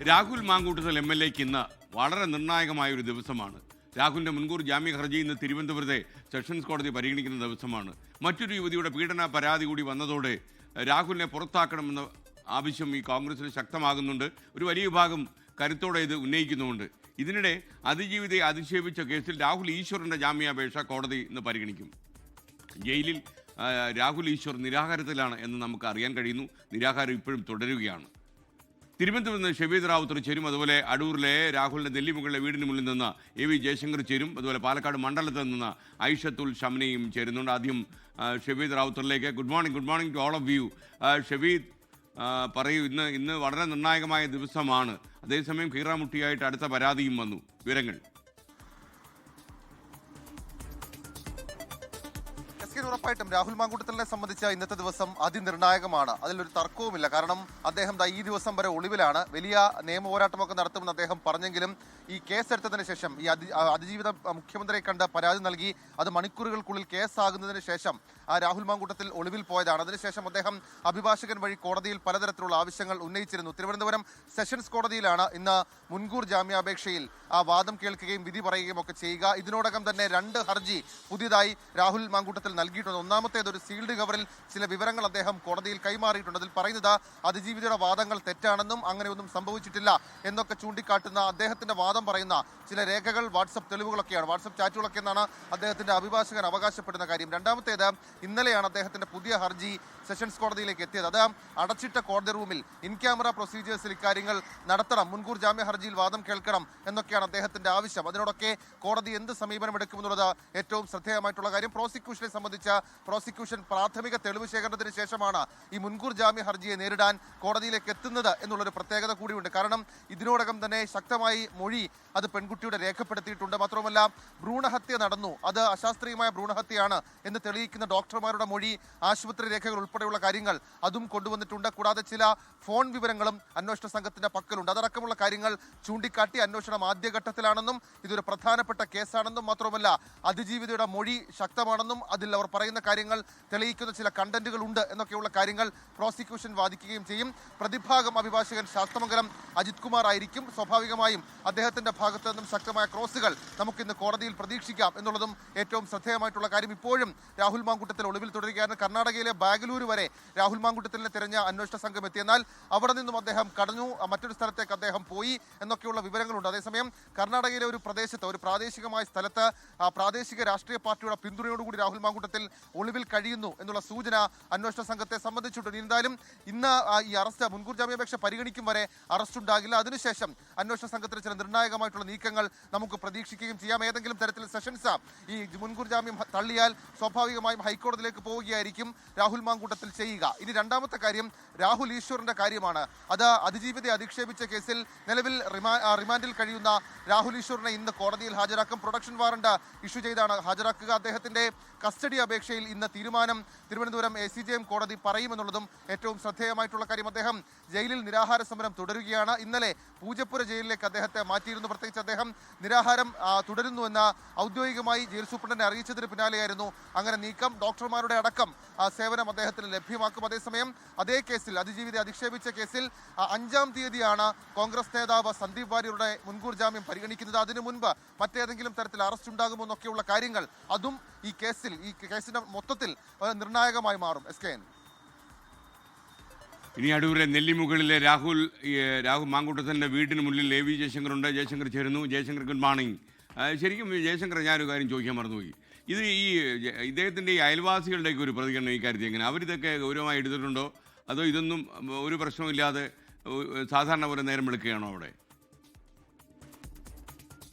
രാഹുൽ മാങ്കൂട്ടത്തിൽ MLAക്ക് ഇന്ന് വളരെ നിർണായകമായ ഒരു ദിവസമാണ്. രാഹുലിന്റെ മുൻകൂർ ജാമ്യ ഹർജി ഇന്ന് തിരുവനന്തപുരത്തെ സെഷൻസ് കോടതി പരിഗണിക്കുന്ന ദിവസമാണ്. മറ്റൊരു യുവതിയുടെ പീഡന പരാതി കൂടി വന്നതോടെ രാഹുലിനെ പുറത്താക്കണമെന്ന ആവശ്യം ഈ കോൺഗ്രസിൽ ശക്തമാകുന്നുണ്ട്. ഒരു വലിയ വിഭാഗം കരുത്തോടെ ഇത് ഉന്നയിക്കുന്നുമുണ്ട്. ഇതിനിടെ അതിജീവിതയെ അധിക്ഷേപിച്ച കേസിൽ രാഹുൽ ഈശ്വറിന്റെ ജാമ്യാപേക്ഷ കോടതി ഇന്ന് പരിഗണിക്കും. ജയിലിൽ രാഹുൽ ഈശ്വർ നിരാഹാരത്തിലാണ് എന്ന് നമുക്ക് അറിയാൻ കഴിയുന്നു. നിരാഹാരം ഇപ്പോഴും തുടരുകയാണ്. തിരുവനന്തപുരത്ത് നിന്ന് ഷെബീദ് റാവുത്തർ ചേരും. അതുപോലെ അടൂരിലെ രാഹുലിന്റെ നെല്ലിമുകളിലെ വീടിന് മുന്നിൽ നിന്ന് AV ജയശങ്കർ ചേരും. അതുപോലെ പാലക്കാട് മണ്ഡലത്തിൽ നിന്ന് ഐഷത്തുൽ ഷംനയും ചേരുന്നുണ്ട്. ആദ്യം ഷെബീദ് റാവുത്തറിലേക്ക്. Good morning to all of you. Shebeed, പറയൂ, ഇന്ന് വളരെ നിർണായകമായ ദിവസമാണ്. അതേസമയം കീറാമുട്ടിയായിട്ട് അടുത്ത പരാതിയും വന്നു. വിവരങ്ങൾ. ഉറപ്പായിട്ടും രാഹുൽ മാങ്കൂട്ടത്തിലിനെ സംബന്ധിച്ച ഇന്നത്തെ ദിവസം അതിനിർണായകമാണ്. അതിലൊരു തർക്കവുമില്ല. കാരണം അദ്ദേഹം ഈ ദിവസം വരെ ഒളിവിലാണ്. വലിയ നിയമ പോരാട്ടമൊക്കെ നടത്തുമെന്ന് അദ്ദേഹം പറഞ്ഞെങ്കിലും ഈ കേസെടുത്തതിന് ശേഷം ഈ അതിജീവിത മുഖ്യമന്ത്രിയെ കണ്ട് പരാതി നൽകി അത് മണിക്കൂറുകൾക്കുള്ളിൽ കേസാകുന്നതിന് ശേഷം രാഹുൽ മാങ്കൂട്ടത്തിൽ ഒളിവിൽ പോയതാണ്. അതിനുശേഷം അദ്ദേഹം അഭിഭാഷകൻ വഴി കോടതിയിൽ പലതരത്തിലുള്ള ആവശ്യങ്ങൾ ഉന്നയിച്ചിരുന്നു. തിരുവനന്തപുരം സെഷൻസ് കോടതിയിലാണ് ഇന്ന് മുൻകൂർ ജാമ്യാപേക്ഷയിൽ വാദം കേൾക്കുകയും വിധി പറയുകയും ഒക്കെ ചെയ്യുക. ഇതിനോടകം തന്നെ 2 ഹർജി പുതിയതായി രാഹുൽ മാങ്കൂട്ടത്തിൽ നൽകിയിട്ടുണ്ട്. ഒന്നാമത്തേത് ഒരു സീൽഡ് കവറിൽ ചില വിവരങ്ങൾ അദ്ദേഹം കോടതിയിൽ കൈമാറിയിട്ടുണ്ട്. അതിൽ പറയുന്നത് അതിജീവിതയുടെ വാദങ്ങൾ തെറ്റാണെന്നും അങ്ങനെയൊന്നും സംഭവിച്ചിട്ടില്ല എന്നൊക്കെ ചൂണ്ടിക്കാട്ടുന്ന അദ്ദേഹത്തിന്റെ വാദം പറയുന്ന ചില രേഖകൾ, വാട്സപ്പ് തെളിവുകളൊക്കെയാണ്, വാട്സപ്പ് ചാറ്റുകളൊക്കെ എന്നാണ് അദ്ദേഹത്തിന്റെ അഭിഭാഷകൻ അവകാശപ്പെടുന്ന കാര്യം. രണ്ടാമത്തേത് ഇന്നലെയാണ് അദ്ദേഹത്തിന്റെ പുതിയ ഹർജി സെഷൻസ് കോടതിയിലേക്ക് എത്തിയത്. അത് അടച്ചിട്ട കോടതി റൂമിൽ ഇൻ ക്യാമറ പ്രൊസീജിയേഴ്സിൽ ഇക്കാര്യങ്ങൾ നടത്തണം, മുൻകൂർ ജാമ്യ ഹർജിയിൽ വാദം കേൾക്കണം എന്നൊക്കെയാണ് അദ്ദേഹത്തിന്റെ ആവശ്യം. അതിനോടൊക്കെ കോടതി എന്ത് സമീപനം എടുക്കുമെന്നുള്ളത് ഏറ്റവും ശ്രദ്ധേയമായിട്ടുള്ള കാര്യം. പ്രോസിക്യൂഷനെ സംബന്ധിച്ച പ്രോസിക്യൂഷൻ പ്രാഥമിക തെളിവ് ശേഖരണത്തിന് ശേഷമാണ് ഈ മുൻകൂർ ജാമ്യ ഹർജിയെ നേരിടാൻ കോടതിയിലേക്ക് എത്തുന്നത് എന്നുള്ളൊരു പ്രത്യേകത കൂടിയുണ്ട്. കാരണം ഇതിനോടകം തന്നെ ശക്തമായി മൊഴി അത് പെൺകുട്ടിയുടെ രേഖപ്പെടുത്തിയിട്ടുണ്ട്. മാത്രമല്ല ഭ്രൂണഹത്യ നടന്നു, അത് അശാസ്ത്രീയമായ ഭ്രൂണഹത്യയാണ് എന്ന് തെളിയിക്കുന്ന ഡോക്ടർമാരുടെ മൊഴി, ആശുപത്രി രേഖകൾ ഉൾപ്പെടെയുള്ള കാര്യങ്ങൾ അതും കൊണ്ടുവന്നിട്ടുണ്ട്. കൂടാതെ ചില ഫോൺ വിവരങ്ങളും അന്വേഷണ സംഘത്തിന്റെ പക്കലുണ്ട്. അതടക്കമുള്ള കാര്യങ്ങൾ ചൂണ്ടിക്കാട്ടി അന്വേഷണം ആദ്യഘട്ടത്തിലാണെന്നും ഇതൊരു പ്രധാനപ്പെട്ട കേസാണെന്നും മാത്രമല്ല അതിജീവിതയുടെ മൊഴി ശക്തമാണെന്നും അതിൽ അവർ പറയുന്ന കാര്യങ്ങൾ തെളിയിക്കുന്ന ചില കണ്ടന്റുകൾ ഉണ്ട് എന്നൊക്കെയുള്ള കാര്യങ്ങൾ പ്രോസിക്യൂഷൻ വാദിക്കുകയും ചെയ്യും. പ്രതിഭാഗം അഭിഭാഷകൻ ശാസ്തമംഗലം അജിത് കുമാർ ആയിരിക്കും. സ്വാഭാവികമായും അദ്ദേഹത്തിന്റെ ഭാഗത്ത് നിന്നും ശക്തമായ ക്രോസുകൾ നമുക്കിന്ന് കോടതിയിൽ പ്രതീക്ഷിക്കാം എന്നുള്ളതും ഏറ്റവും ശ്രദ്ധേയമായിട്ടുള്ള കാര്യം. ഇപ്പോഴും രാഹുൽ മാങ്കൂട്ടത്തിൽ ഒളിവിൽ തുടരുകയാണ്. കർണാടകയിലെ ബാംഗ്ലൂർ വരെ രാഹുൽ മാങ്കൂട്ടത്തിനെ തിരഞ്ഞ അന്വേഷണ സംഘം എത്തിയെന്നാൽ അവിടെ നിന്നും അദ്ദേഹം കടന്നു, മറ്റൊരു സ്ഥലത്തേക്ക് അദ്ദേഹം പോയി എന്നൊക്കെയുള്ള വിവരങ്ങളുണ്ട്. അതേസമയം കർണാടകയിലെ ഒരു പ്രദേശത്ത്, ഒരു പ്രാദേശികമായ സ്ഥലത്ത് പ്രാദേശിക രാഷ്ട്രീയ പാർട്ടിയുടെ പിന്തുണയോടുകൂടി രാഹുൽ മാങ്കൂട്ടത്തിൽ ഒളിവിൽ കഴിയുന്നു എന്നുള്ള സൂചന അന്വേഷണ സംഘത്തെ സംബന്ധിച്ചിട്ടുണ്ട്. എന്തായാലും ഇന്ന് ഈ അറസ്റ്റ്, മുൻകൂർ ജാമ്യാപേക്ഷ പരിഗണിക്കും വരെ അറസ്റ്റ് ഉണ്ടാകില്ല. അതിനുശേഷം അന്വേഷണ സംഘത്തിന് ചില നിർണായകമായിട്ടുള്ള നീക്കങ്ങൾ നമുക്ക് പ്രതീക്ഷിക്കുകയും ചെയ്യാം. ഏതെങ്കിലും തരത്തിൽ സെഷൻസ് ഈ മുൻകൂർ ജാമ്യം തള്ളിയാൽ സ്വാഭാവികമായും ഹൈക്കോടതിയിലേക്ക് പോവുകയായിരിക്കും രാഹുൽ മാങ്കൂട്ടത്തിൽ ചെയ്യുക. ഇനി രണ്ടാമത്തെ കാര്യം രാഹുൽ ഈശ്വറിന്റെ കാര്യമാണ്. അത് അതിജീവിതയെ അധിക്ഷേപിച്ച കേസിൽ നിലവിൽ റിമാൻഡിൽ കഴിയുന്ന രാഹുൽ ഈശ്വറിനെ ഇന്ന് കോടതിയിൽ ഹാജരാക്കും. പ്രൊഡക്ഷൻ വാറണ്ട് ഇഷ്യൂ ചെയ്താണ് ഹാജരാക്കുക. അദ്ദേഹത്തിന്റെ കസ്റ്റഡി അപേക്ഷയിൽ ഇന്ന് തീരുമാനം തിരുവനന്തപുരം ACJM കോടതി പറയുമെന്നുള്ളതും ഏറ്റവും ശ്രദ്ധേയമായിട്ടുള്ള കാര്യം. അദ്ദേഹം ജയിലിൽ നിരാഹാര സമരം തുടരുകയാണ്. ഇന്നലെ പൂജപ്പുര ജയിലിലേക്ക് അദ്ദേഹത്തെ മാറ്റിയിരുന്നു. പ്രത്യേകിച്ച് അദ്ദേഹം നിരാഹാരം തുടരുന്നുവെന്ന് ഔദ്യോഗികമായി ജയിൽ സൂപ്രണ്ടിനെ അറിയിച്ചതിന് പിന്നാലെയായിരുന്നു അങ്ങനെ നീക്കം. ഡോക്ടർമാരുടെ അടക്കം സേവനം അദ്ദേഹത്തിന് ലഭ്യമാക്കും. അതേസമയം അതേ കേസിൽ, അതിജീവിതയെ അധിക്ഷേപിച്ച കേസിൽ 5-ാം തീയതിയാണ് കോൺഗ്രസ് നേതാവ് സന്ദീപ് വാര്യരുടെ മുൻകൂർ ജാമ്യം പരിഗണിക്കുന്നത്. അതിനു മുൻപ് മറ്റേതെങ്കിലും തരത്തിൽ അറസ്റ്റ് ഉണ്ടാകുമോ എന്നൊക്കെയുള്ള കാര്യങ്ങൾ അതും ഈ കേസിന്റെ മൊത്തത്തിൽ നിർണായകമായി മാറും. SKN. ഇനി അടൂരിലെ നെല്ലിമുകളിലെ രാഹുൽ മാങ്കൂട്ടത്തിൻ്റെ വീടിന് മുന്നിൽ AV ജയശങ്കർ ഉണ്ട്. ജയശങ്കർ ചേരുന്നു. Jaishankar, good morning. ശരിക്കും ജയശങ്കർ, ഞാനൊരു കാര്യം ചോദിക്കാൻ മറന്നുപോയി. ഇത് ഇദ്ദേഹത്തിൻ്റെ ഈ അയൽവാസികളുടെയൊക്കെ ഒരു പ്രതികരണം ഈ കാര്യത്തിൽ എങ്ങനെ? അവരിതൊക്കെ ഗൗരവമായി എടുത്തിട്ടുണ്ടോ, അതോ ഇതൊന്നും ഒരു പ്രശ്നമില്ലാതെ സാധാരണ പോലെ നേരം വിളിക്കുകയാണോ അവിടെ?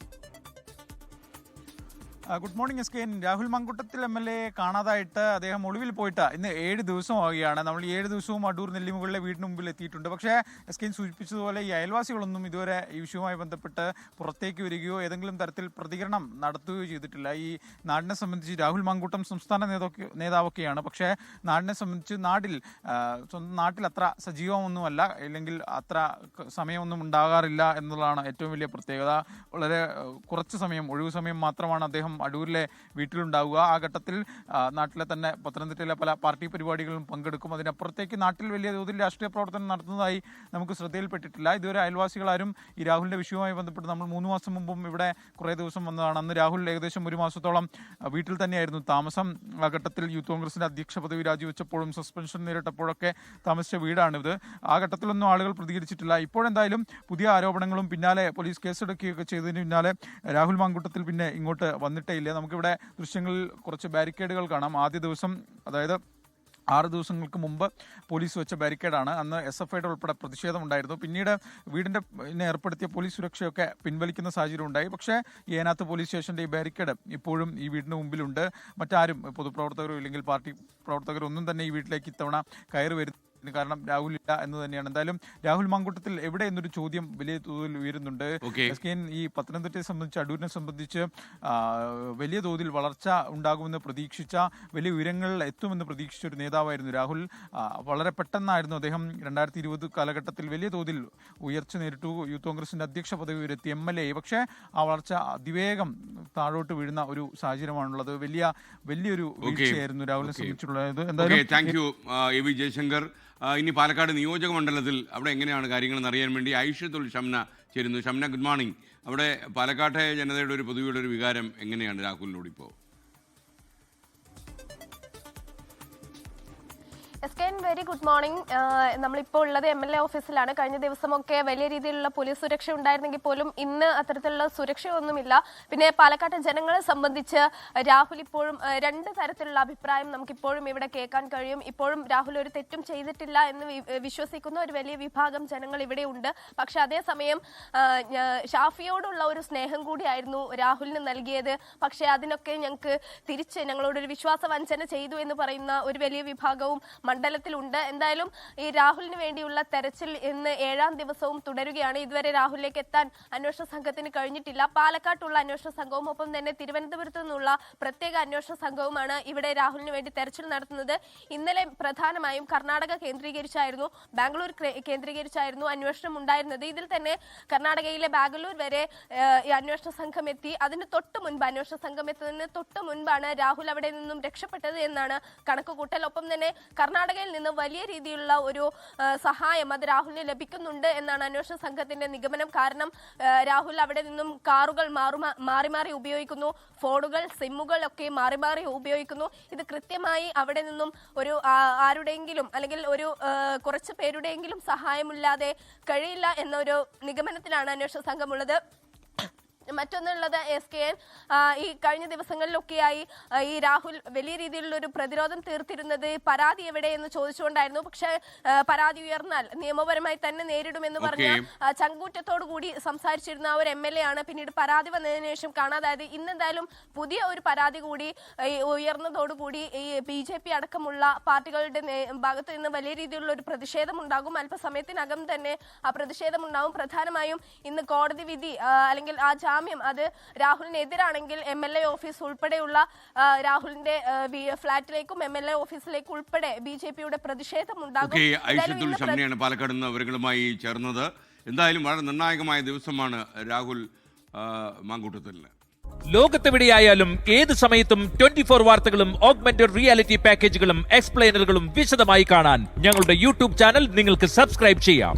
Good morning SKN. Rahul Mamkootathil MLA കാണാതായിട്ട് അദ്ദേഹം ഒളിവിൽ പോയിട്ട് ഇന്ന് 7 ദിവസമാവുകയാണ്. നമ്മൾ ഈ 7 ദിവസവും അടൂർ നെല്ലിമുകളിലെ വീടിന് മുമ്പിൽ എത്തിയിട്ടുണ്ട്. പക്ഷേ SKN സൂചിപ്പിച്ചതുപോലെ ഈ അയൽവാസികളൊന്നും ഇതുവരെ ഈ വിഷയവുമായി ബന്ധപ്പെട്ട് പുറത്തേക്ക് വരികയോ ഏതെങ്കിലും തരത്തിൽ പ്രതികരണം നടത്തുകയോ ചെയ്തിട്ടില്ല. ഈ നാടിനെ സംബന്ധിച്ച് രാഹുൽ മാങ്കൂട്ടം സംസ്ഥാന നേതാവൊക്കെയാണ്. പക്ഷേ നാടിനെ സംബന്ധിച്ച് സ്വന്തം നാട്ടിൽ അത്ര സജീവമൊന്നുമല്ല, അല്ലെങ്കിൽ അത്ര സമയമൊന്നും ഉണ്ടാകാറില്ല എന്നുള്ളതാണ് ഏറ്റവും വലിയ പ്രത്യേകത. വളരെ കുറച്ച് സമയം, ഒഴിവു സമയം മാത്രമാണ് അദ്ദേഹം അടൂരിലെ വീട്ടിലുണ്ടാവുക. ആ ഘട്ടത്തിൽ നാട്ടിലെ തന്നെ പത്തനംതിട്ടയിലെ പല പാർട്ടി പരിപാടികളും പങ്കെടുക്കും. അതിനപ്പുറത്തേക്ക് നാട്ടിൽ വലിയ തോതിൽ രാഷ്ട്രീയ പ്രവർത്തനം നടത്തുന്നതായി നമുക്ക് ശ്രദ്ധയിൽപ്പെട്ടിട്ടില്ല. ഇതുവരെ അയൽവാസികളാരും ഈ രാഹുലിൻ്റെ വിഷയവുമായി ബന്ധപ്പെട്ട് നമ്മൾ 3 മാസം മുമ്പും ഇവിടെ കുറേ ദിവസം വന്നതാണ്. അന്ന് രാഹുൽ ഏകദേശം 1 മാസത്തോളം വീട്ടിൽ തന്നെയായിരുന്നു താമസം. ആ ഘട്ടത്തിൽ യൂത്ത് കോൺഗ്രസിൻ്റെ അധ്യക്ഷ പദവി രാജിവെച്ചപ്പോഴും സസ്പെൻഷൻ നേരിട്ടപ്പോഴൊക്കെ താമസിച്ച വീടാണിത്. ആ ഘട്ടത്തിലൊന്നും ആളുകൾ പ്രതികരിച്ചിട്ടില്ല. ഇപ്പോഴെന്തായാലും പുതിയ ആരോപണങ്ങളും പിന്നാലെ പോലീസ് കേസെടുക്കുകയൊക്കെ ചെയ്തതിന് പിന്നാലെ രാഹുൽ മാങ്കൂട്ടത്തിൽ പിന്നെ ഇങ്ങോട്ട് വന്നിട്ടേ ഇല്ല. നമുക്കിവിടെ ദൃശ്യങ്ങളിൽ കുറച്ച് ബാരിക്കേഡുകൾ കാണാം. ആദ്യ ദിവസം, അതായത് 6 ദിവസങ്ങൾക്ക് മുമ്പ് പോലീസ് വെച്ച ബാരിക്കേഡാണ്. അന്ന് SFIയുടെ ഉൾപ്പെടെ പ്രതിഷേധമുണ്ടായിരുന്നു. പിന്നീട് വീടിൻ്റെ ഏർപ്പെടുത്തിയ പോലീസ് സുരക്ഷയൊക്കെ പിൻവലിക്കുന്ന സാഹചര്യം ഉണ്ടായി. പക്ഷേ ഏനാത്ത് പോലീസ് സ്റ്റേഷൻ്റെ ഈ ബാരിക്കേഡ് ഇപ്പോഴും ഈ വീടിന് മുമ്പിലുണ്ട്. മറ്റാരും പൊതുപ്രവർത്തകരോ ഇല്ലെങ്കിൽ പാർട്ടി പ്രവർത്തകരോ ഒന്നും തന്നെ ഈ വീട്ടിലേക്ക് ഇത്തവണ കയറി വരുന്നു. കാരണം രാഹുൽ ഇല്ല എന്ന് തന്നെയാണ്. എന്തായാലും രാഹുൽ മാങ്കൂട്ടത്തിൽ എവിടെ എന്നൊരു ചോദ്യം വലിയ തോതിൽ ഉയരുന്നുണ്ട്. ഈ പത്തനംതിട്ടയെ സംബന്ധിച്ച്, അടൂരിനെ സംബന്ധിച്ച് വലിയ തോതിൽ വളർച്ച ഉണ്ടാകുമെന്ന് പ്രതീക്ഷിച്ച, വലിയ ഉയരങ്ങളിൽ എത്തുമെന്ന് പ്രതീക്ഷിച്ച ഒരു നേതാവായിരുന്നു രാഹുൽ. വളരെ പെട്ടെന്നായിരുന്നു അദ്ദേഹം 2020 കാലഘട്ടത്തിൽ വലിയ തോതിൽ ഉയർച്ച നേരിട്ടു. യൂത്ത് കോൺഗ്രസിന്റെ അധ്യക്ഷ പദവി ഉയർത്തി MLA. പക്ഷേ ആ വളർച്ച അതിവേഗം താഴോട്ട് വീഴുന്ന ഒരു സാഹചര്യമാണുള്ളത്. വലിയൊരു വീഴ്ചയായിരുന്നു രാഹുലിനെ സംബന്ധിച്ചുള്ളത്. എന്തായാലും താങ്ക് യു AV ജയശങ്കർ. ഇനി പാലക്കാട് നിയോജക മണ്ഡലത്തിൽ അവിടെ എങ്ങനെയാണ് കാര്യങ്ങളെന്ന് അറിയാൻ വേണ്ടി ഐഷത്തുൽ ഷംന ചേരുന്നു. Shamna, good morning. അവിടെ പാലക്കാട്ടെ ജനതയുടെ ഒരു പൊതുവെയുള്ള ഒരു വികാരം എങ്ങനെയാണ് രാഹുലിനോട് ഇപ്പോൾ? Very good morning. നമ്മളിപ്പോൾ ഉള്ളത് MLA ഓഫീസിലാണ്. കഴിഞ്ഞ ദിവസമൊക്കെ വലിയ രീതിയിലുള്ള പോലീസ് സുരക്ഷ ഉണ്ടായിരുന്നെങ്കിൽ പോലും ഇന്ന് അത്തരത്തിലുള്ള സുരക്ഷയൊന്നുമില്ല. പിന്നെ പാലക്കാട്ടെ ജനങ്ങളെ സംബന്ധിച്ച് രാഹുൽ ഇപ്പോഴും 2 തരത്തിലുള്ള അഭിപ്രായം നമുക്കിപ്പോഴും ഇവിടെ കേൾക്കാൻ കഴിയും. ഇപ്പോഴും രാഹുൽ ഒരു തെറ്റും ചെയ്തിട്ടില്ല എന്ന് വിശ്വസിക്കുന്ന ഒരു വലിയ വിഭാഗം ജനങ്ങൾ ഇവിടെ ഉണ്ട്. പക്ഷെ അതേസമയം ഷാഫിയോടുള്ള ഒരു സ്നേഹം കൂടിയായിരുന്നു രാഹുലിന് നൽകിയത്. പക്ഷെ അതിനൊക്കെ ഞങ്ങൾക്ക് ഞങ്ങളോടൊരു വിശ്വാസവഞ്ചന ചെയ്തു എന്ന് പറയുന്ന ഒരു വലിയ വിഭാഗവും മണ്ഡലത്തിലുണ്ട്. എന്തായാലും ഈ രാഹുലിന് വേണ്ടിയുള്ള തെരച്ചിൽ ഇന്ന് 7ാം ദിവസവും തുടരുകയാണ്. ഇതുവരെ രാഹുലിലേക്ക് എത്താൻ അന്വേഷണ സംഘത്തിന് കഴിഞ്ഞിട്ടില്ല. പാലക്കാട്ടുള്ള അന്വേഷണ സംഘവും ഒപ്പം തന്നെ തിരുവനന്തപുരത്തു നിന്നുള്ള പ്രത്യേക അന്വേഷണ സംഘവുമാണ് ഇവിടെ രാഹുലിന് വേണ്ടി തെരച്ചിൽ നടത്തുന്നത്. ഇന്നലെ പ്രധാനമായും കർണാടക കേന്ദ്രീകരിച്ചായിരുന്നു, ബാംഗ്ലൂർ കേന്ദ്രീകരിച്ചായിരുന്നു അന്വേഷണം ഉണ്ടായിരുന്നത്. ഇതിൽ തന്നെ കർണാടകയിലെ ബാംഗ്ലൂർ വരെ ഈ അന്വേഷണ സംഘം എത്തി. അതിന് തൊട്ട് മുൻപ്, അന്വേഷണ സംഘം എത്തുന്നതിന് തൊട്ട് മുൻപാണ് രാഹുൽ അവിടെ നിന്നും രക്ഷപ്പെട്ടത് എന്നാണ് കണക്കുകൂട്ടൽ. ഒപ്പം തന്നെ കർണാടകയിൽ നിന്ന് വലിയ രീതിയിലുള്ള ഒരു സഹായം അത് രാഹുലിന് ലഭിക്കുന്നുണ്ട് എന്നാണ് അന്വേഷണ സംഘത്തിന്റെ നിഗമനം. കാരണം രാഹുൽ അവിടെ നിന്നും കാറുകൾ മാറി മാറി ഉപയോഗിക്കുന്നു, ഫോണുകൾ, സിമ്മുകൾ ഒക്കെ മാറി മാറി ഉപയോഗിക്കുന്നു. ഇത് കൃത്യമായി അവിടെ നിന്നും ഒരു ആരുടെയെങ്കിലും അല്ലെങ്കിൽ ഒരു കുറച്ച് പേരുടെയെങ്കിലും സഹായമില്ലാതെ കഴിയില്ല എന്നൊരു നിഗമനത്തിലാണ് അന്വേഷണ സംഘമുള്ളത്. മറ്റൊന്നുള്ളത് SKN ഈ കഴിഞ്ഞ ദിവസങ്ങളിലൊക്കെയായി ഈ രാഹുൽ വലിയ രീതിയിലുള്ള ഒരു പ്രതിരോധം തീർത്തിരുന്നത് പരാതി എവിടെയെന്ന് ചോദിച്ചുകൊണ്ടായിരുന്നു. പക്ഷെ പരാതി ഉയർന്നാൽ നിയമപരമായി തന്നെ നേരിടുമെന്ന് പറഞ്ഞ ചങ്കൂറ്റത്തോടു കൂടി സംസാരിച്ചിരുന്ന ഒരു MLA ആണ് പിന്നീട് പരാതി വന്നതിന് ശേഷം കാണാതായത്. ഇന്നെന്തായാലും പുതിയ ഒരു പരാതി കൂടി ഉയർന്നതോടുകൂടി ഈ BJP അടക്കമുള്ള പാർട്ടികളുടെ ഭാഗത്ത് നിന്ന് വലിയ രീതിയിലുള്ള ഒരു പ്രതിഷേധം ഉണ്ടാകും. അല്പസമയത്തിനകം തന്നെ ആ പ്രതിഷേധം ഉണ്ടാകും. പ്രധാനമായും ഇന്ന് കോടതി വിധി അല്ലെങ്കിൽ ആ ജാമ്യം അത് രാഹുലിനെതിരാണെങ്കിൽ MLA ഓഫീസ് ഉൾപ്പെടെയുള്ള രാഹുലിന്റെ ഫ്ളാറ്റിലേക്കും MLA ഓഫീസിലേക്കും ഉൾപ്പെടെ BJPയുടെ പ്രതിഷേധം ഉണ്ടാകും. പാലക്കാട് നിന്ന് അവരുമായി ചേർന്നത്. എന്തായാലും വളരെ നിർണായകമായ ദിവസമാണ് രാഹുൽ മാങ്കൂട്ടത്തിന്. ലോകത്തെവിടെയായാലും ഏത് സമയത്തും 24 വാർത്തകളും ഓഗ്മെന്റഡ് റിയാലിറ്റി പാക്കേജുകളും എക്സ്പ്ലെയിനറുകളും വിശദമായി കാണാൻ ഞങ്ങളുടെ YouTube ചാനൽ നിങ്ങൾക്ക് സബ്സ്ക്രൈബ് ചെയ്യാം.